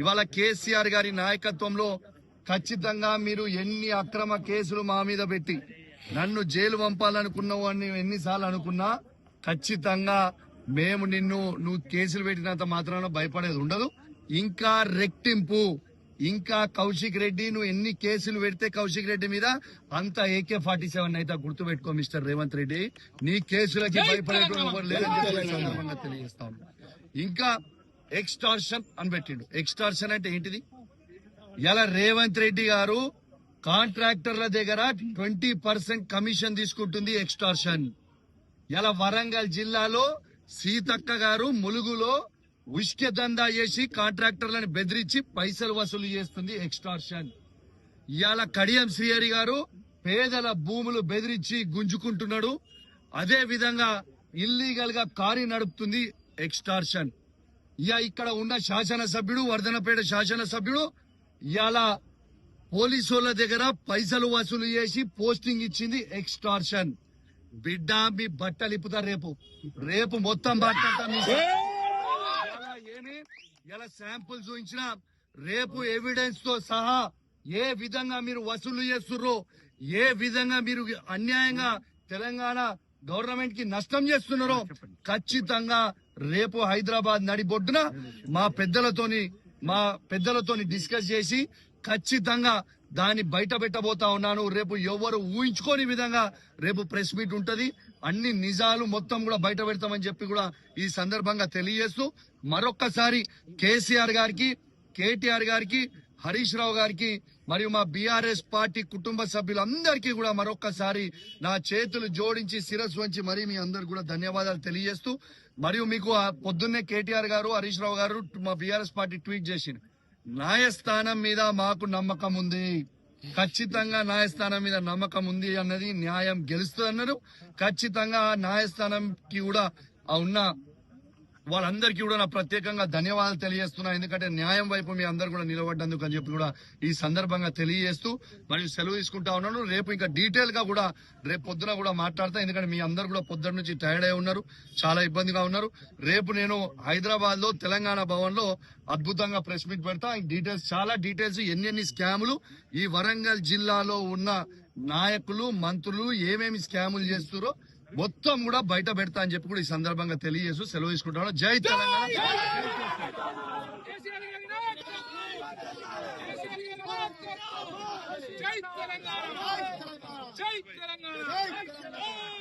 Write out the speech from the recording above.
ఇవాళ కేసీఆర్ గారి నాయకత్వంలో ఖచ్చితంగా మీరు ఎన్ని అక్రమ కేసులు మా మీద పెట్టి నన్ను జైలు పంపాలనుకున్నావు అని ఎన్నిసార్లు అనుకున్నా ఖచ్చితంగా మేము నువ్వు కేసులు పెట్టినంత మాత్రాన భయపడేది ఉండదు. ఇంకా రెట్టింపు, ఇంకా కౌశిక్ రెడ్డి నువ్వు ఎన్ని కేసులు పెడితే కౌశిక్ రెడ్డి మీద అంత AK-47 అయితే గుర్తుపెట్టుకో మిస్టర్ రేవంత్ రెడ్డి. నీ కేసులకి భయపడేటువంటి ఎవరు లేదని సందర్భంగా తెలియజేస్తా ఉన్నా. ఇంకా ఎక్స్టార్షన్ అని పెట్టిండు. ఎక్స్టార్షన్ అంటే ఏంటిది? ఇలా రేవంత్ రెడ్డి గారు కాంట్రాక్టర్ల దగ్గర 20% కమిషన్ తీసుకుంటుంది ఎక్స్టార్షన్. ఇలా వరంగల్ జిల్లాలో సీతక్క గారు ములుగులో ఉష్క దందా చేసి కాంట్రాక్టర్లను బెదిరించి పైసలు వసూలు చేస్తుంది ఎక్స్టార్షన్. ఇవాళ కడియం శ్రీహరి గారు పేదల భూములు బెదిరించి గుంజుకుంటున్నాడు. అదే విధంగా ఇల్లీగల్ గా కారీ నడుపుతుంది ఎక్స్టార్షన్. ఇక్కడ ఉన్న శాసనసభ్యుడు, వర్ధనపేట శాసనసభ్యుడు ఇవాళ పోలీసుల దగ్గర పైసలు వసూలు చేసి పోస్టింగ్ ఇచ్చింది ఎక్స్టార్షన్. బిడ్డ మీ బట్టలిప్పుతా రేపు మొత్తం బట్ట ఇలా శాంపుల్ చూపించిన రేపు ఎవిడెన్స్ తో సహా ఏ విధంగా మీరు వసూలు చేస్తుర్రో, ఏ విధంగా మీరు అన్యాయంగా తెలంగాణ గవర్నమెంట్ కి నష్టం చేస్తున్నారో ఖచ్చితంగా రేపు హైదరాబాద్ నడిబొడ్డున మా పెద్దలతోని డిస్కస్ చేసి ఖచ్చితంగా దాన్ని బయట పెట్టబోతా ఉన్నాను. రేపు ఎవరు ఊహించుకోని విధంగా రేపు ప్రెస్ మీట్ ఉంటది. అన్ని నిజాలు మొత్తం కూడా బయట పెడతామని చెప్పి కూడా ఈ సందర్భంగా తెలియజేస్తూ మరొక్కసారి కేసీఆర్ గారికి, కేటీఆర్ గారికి, హరీష్ రావు గారికి మరియు మా బీఆర్ఎస్ పార్టీ కుటుంబ సభ్యులందరికీ కూడా మరొక్కసారి నా చేతులు జోడించి శిరస్సు వంచి మరీ మీ అందరు కూడా ధన్యవాదాలు తెలియజేస్తూ, మరియు మీకు పొద్దున్నే కేటీఆర్ గారు, హరీష్ రావు గారు మా బీఆర్ఎస్ పార్టీ ట్వీట్ చేసింది. న్యాయస్థానం మీద మాకు నమ్మకం ఉంది, ఖచ్చితంగా న్యాయస్థానం మీద నమ్మకం ఉంది అన్నది, న్యాయం గెలుస్తుంది అన్నారు. ఖచ్చితంగా న్యాయస్థానంకి కూడా ఉన్న వాళ్ళందరికీ కూడా నా ప్రత్యేకంగా ధన్యవాదాలు తెలియజేస్తున్నా. ఎందుకంటే న్యాయం వైపు మీ అందరు కూడా నిలబడ్డందుకు అని చెప్పి కూడా ఈ సందర్భంగా తెలియజేస్తూ మరియు సెలవు తీసుకుంటా ఉన్నాను. రేపు ఇంకా డీటెయిల్ గా కూడా రేపు పొద్దున కూడా మాట్లాడతా. ఎందుకంటే మీ అందరు కూడా పొద్దున్న నుంచి టైర్డ్ అయి ఉన్నారు, చాలా ఇబ్బందిగా ఉన్నారు. రేపు నేను హైదరాబాద్ లో తెలంగాణ భవన్ లో అద్భుతంగా ప్రెస్ మీట్ పెడతా. డీటెయిల్స్, చాలా డీటెయిల్స్, ఎన్ని స్కాములు ఈ వరంగల్ జిల్లాలో ఉన్న నాయకులు, మంత్రులు ఏమేమి స్కాములు చేస్తున్నారో మొత్తం కూడా బయట పెడతా అని చెప్పి కూడా ఈ సందర్భంగా తెలియజేస్తూ సెలవు తీసుకుంటాను. జై తెలంగాణ. జై తెలంగాణ.